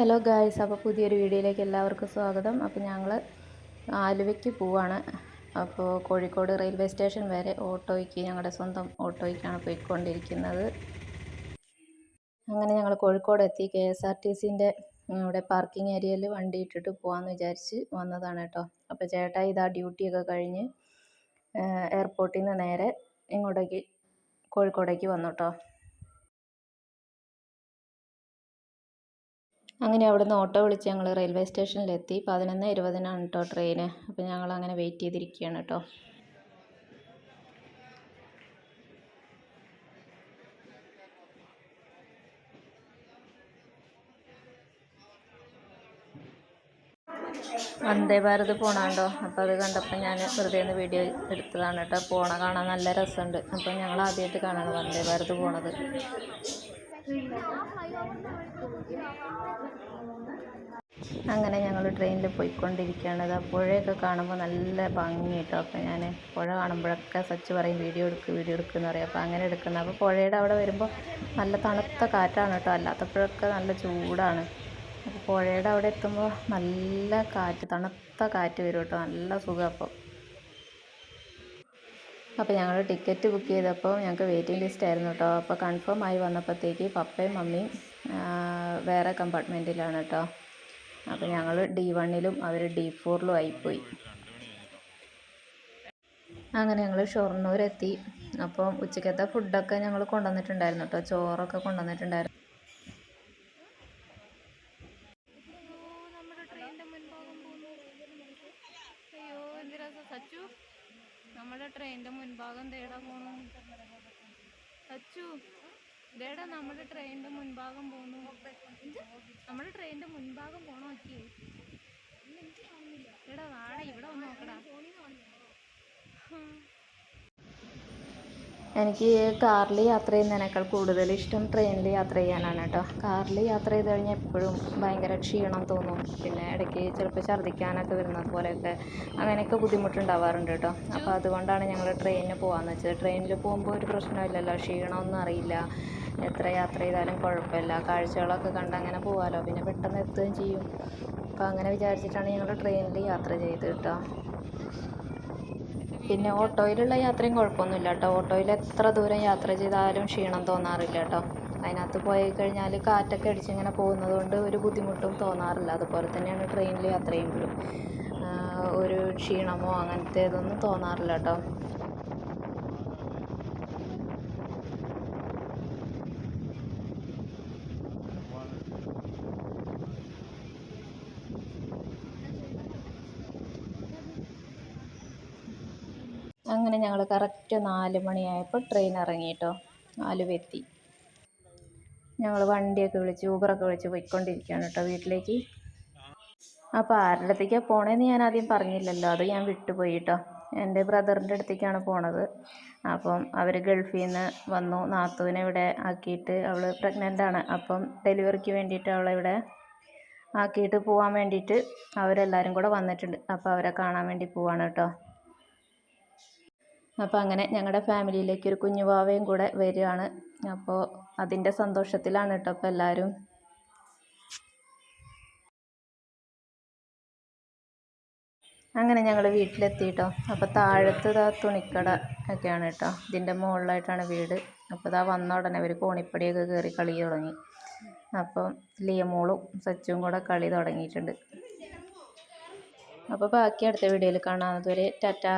Hello guys, അപ്പോൾ പുതിയൊരു വീഡിയോയിലേക്ക് എല്ലാവർക്കും സ്വാഗതം. അപ്പോൾ ഞങ്ങൾ ആലുവയ്ക്ക് പോവാണ്. അപ്പോൾ കോഴിക്കോട് റെയിൽവേ സ്റ്റേഷൻ വരെ ഓട്ടോയ്ക്ക്, ഞങ്ങളുടെ സ്വന്തം ഓട്ടോയ്ക്കാണ് പോയിക്കൊണ്ടിരിക്കുന്നത്. അങ്ങനെ ഞങ്ങൾ കോഴിക്കോട് എത്തി. KSRTCൻ്റെ ഇവിടെ പാർക്കിംഗ് ഏരിയയിൽ വണ്ടി ഇട്ടിട്ട് പോകാമെന്ന് വിചാരിച്ച് വന്നതാണ് കേട്ടോ. അപ്പോൾ ചേട്ടാ ഇതാ ഡ്യൂട്ടിയൊക്കെ കഴിഞ്ഞ് എയർപോർട്ടിൽ നിന്ന് നേരെ ഇങ്ങോട്ടേക്ക് കോഴിക്കോടേക്ക് വന്നു കേട്ടോ. അങ്ങനെ അവിടുന്ന് ഓട്ടോ വിളിച്ച് ഞങ്ങൾ റെയിൽവേ സ്റ്റേഷനിലെത്തി. 11:20 കേട്ടോ ട്രെയിന്. അപ്പോൾ ഞങ്ങൾ അങ്ങനെ വെയിറ്റ് ചെയ്തിരിക്കുകയാണ് കേട്ടോ. വന്ദേ ഭാരത് പോണുണ്ടോ? അപ്പോൾ അത് കണ്ടപ്പോൾ ഞാൻ വെറുതെ ഒന്ന് വീഡിയോ എടുത്തതാണ് കേട്ടോ. പോണ കാണാൻ നല്ല രസമുണ്ട്. അപ്പോൾ ഞങ്ങൾ ആദ്യമായിട്ട് കാണാണ് വന്ദേ ഭാരത് പോണത്. അങ്ങനെ ഞങ്ങൾ ട്രെയിനിൽ പോയിക്കൊണ്ടിരിക്കുകയാണ്. അത് പുഴയൊക്കെ കാണുമ്പോൾ നല്ല ഭംഗി കേട്ടോ. അപ്പോൾ ഞാൻ പുഴ കാണുമ്പോഴൊക്കെ സച്ച് പറയും വീഡിയോ എടുക്കുമെന്ന് പറയും. അപ്പോൾ അങ്ങനെ എടുക്കുന്നത്. അപ്പോൾ പുഴയുടെ അവിടെ വരുമ്പോൾ നല്ല തണുത്ത കാറ്റാണ് കേട്ടോ. അല്ലാത്തപ്പോഴൊക്കെ നല്ല ചൂടാണ്. അപ്പോൾ പുഴയുടെ അവിടെ എത്തുമ്പോൾ നല്ല കാറ്റ്, തണുത്ത കാറ്റ് വരും കേട്ടോ. നല്ല സുഖം. അപ്പോൾ ഞങ്ങൾ ടിക്കറ്റ് ബുക്ക് ചെയ്തപ്പോൾ ഞങ്ങൾക്ക് വെയിറ്റിംഗ് ലിസ്റ്റ് ആയിരുന്നു കേട്ടോ. അപ്പോൾ കൺഫേം ആയി വന്നപ്പോഴത്തേക്ക് പപ്പയും മമ്മിയും വേറെ കമ്പാർട്ട്മെൻറ്റിലാണ് കേട്ടോ. അപ്പോൾ ഞങ്ങൾ D1-ലും അവർ D4-ലും ആയിപ്പോയി. അങ്ങനെ ഞങ്ങൾ ഷൊർണൂരെത്തി. അപ്പം ഉച്ചക്കത്തെ ഫുഡൊക്കെ ഞങ്ങൾ കൊണ്ടുവന്നിട്ടുണ്ടായിരുന്നു കേട്ടോ. ചോറൊക്കെ കൊണ്ടുവന്നിട്ടുണ്ടായിരുന്നു. നമ്മുടെ ട്രെയിനിൻ്റെ മുൻഭാഗം തേടാ പോണു. അച്ചു ഇതേടാ നമ്മുടെ ട്രെയിനിൻ്റെ മുൻഭാഗം പോണു. നമ്മുടെ ട്രെയിനിൻ്റെ മുൻഭാഗം പോണോ നോക്കിയേ. എടാ വാടാ ഇവിടെ വന്ന് നോക്കടാ. എനിക്ക് കാറിൽ യാത്ര ചെയ്യുന്നതിനേക്കാൾ കൂടുതൽ ഇഷ്ടം ട്രെയിനിൽ യാത്ര ചെയ്യാനാണ് കേട്ടോ. കാറിൽ യാത്ര ചെയ്ത് കഴിഞ്ഞാൽ എപ്പോഴും ഭയങ്കര ക്ഷീണം തോന്നും. പിന്നെ ഇടയ്ക്ക് ചിലപ്പോൾ ഛർദ്ദിക്കാനൊക്കെ വരുന്നത് പോലെയൊക്കെ അങ്ങനെയൊക്കെ ബുദ്ധിമുട്ടുണ്ടാവാറുണ്ട് കേട്ടോ. അപ്പോൾ അതുകൊണ്ടാണ് ഞങ്ങൾ ട്രെയിനിന് പോകാമെന്ന് വെച്ചത്. ട്രെയിനിൽ പോകുമ്പോൾ ഒരു പ്രശ്നമില്ലല്ലോ, ക്ഷീണമൊന്നും അറിയില്ല. എത്ര യാത്ര ചെയ്താലും കുഴപ്പമില്ല. കാഴ്ചകളൊക്കെ കണ്ട് അങ്ങനെ പോകാമല്ലോ. പിന്നെ പെട്ടെന്ന് എത്തുകയും ചെയ്യും. അപ്പോൾ അങ്ങനെ വിചാരിച്ചിട്ടാണ് ഞങ്ങൾ ട്രെയിനിൽ യാത്ര ചെയ്തത് കേട്ടോ. പിന്നെ ഓട്ടോയിലുള്ള യാത്രയും കുഴപ്പമൊന്നുമില്ല കേട്ടോ. ഓട്ടോയിൽ എത്ര ദൂരം യാത്ര ചെയ്താലും ക്ഷീണം തോന്നാറില്ല കേട്ടോ. അതിനകത്ത് പോയി കഴിഞ്ഞാൽ കാറ്റൊക്കെ അടിച്ചിങ്ങനെ പോകുന്നത് കൊണ്ട് ഒരു ബുദ്ധിമുട്ടും തോന്നാറില്ല. അതുപോലെ തന്നെയാണ് ട്രെയിനിൽ യാത്ര ചെയ്യുമ്പോഴും ഒരു ക്ഷീണമോ അങ്ങനത്തെ ഇതൊന്നും തോന്നാറില്ല കേട്ടോ. അങ്ങനെ ഞങ്ങൾ കറക്റ്റ് 4 മണിയായപ്പോൾ ട്രെയിൻ ഇറങ്ങി കേട്ടോ. ആലുവ എത്തി. ഞങ്ങൾ വണ്ടിയൊക്കെ വിളിച്ച് ഊബറൊക്കെ വിളിച്ച് പോയിക്കൊണ്ടിരിക്കുകയാണ് കേട്ടോ വീട്ടിലേക്ക്. അപ്പോൾ ആരുടെ അടുത്തേക്കാണ് പോണതെന്ന് ഞാൻ ആദ്യം പറഞ്ഞില്ലല്ലോ, അത് ഞാൻ വിട്ടുപോയി കേട്ടോ. എൻ്റെ ബ്രദറിൻ്റെ അടുത്തേക്കാണ് പോണത്. അപ്പം അവർ ഗൾഫിൽ നിന്ന് വന്നു. നാത്തൂനെ ഇവിടെ ആക്കിയിട്ട്, അവൾ പ്രഗ്നൻ്റാണ്. അപ്പം ഡെലിവറിക്ക് വേണ്ടിയിട്ട് അവളെ ഇവിടെ ആക്കിയിട്ട് പോകാൻ വേണ്ടിയിട്ട് അവരെല്ലാവരും കൂടെ വന്നിട്ടുണ്ട്. അപ്പോൾ അവരെ കാണാൻ വേണ്ടി പോവാണ് കേട്ടോ. അപ്പോൾ അങ്ങനെ ഞങ്ങളുടെ ഫാമിലിയിലേക്ക് ഒരു കുഞ്ഞുവാവയും കൂടെ വരികയാണ്. അപ്പോൾ അതിൻ്റെ സന്തോഷത്തിലാണ് കേട്ടോ അപ്പോൾ എല്ലാവരും. അങ്ങനെ ഞങ്ങൾ വീട്ടിലെത്തി കേട്ടോ. അപ്പോൾ താഴത്ത് തുണിക്കട ഒക്കെയാണ് കേട്ടോ. ഇതിൻ്റെ മുകളിലായിട്ടാണ് വീട്. അപ്പോൾ വന്ന ഉടനെ അവർ കോണിപ്പടിയൊക്കെ കയറി കളി തുടങ്ങി. അപ്പം ലിയമോളും സച്ചും കൂടെ കളി തുടങ്ങിയിട്ടുണ്ട്. അപ്പോൾ ബാക്കി അടുത്ത വീഡിയോയിൽ കാണാം. അതുവരെ ടാറ്റാ.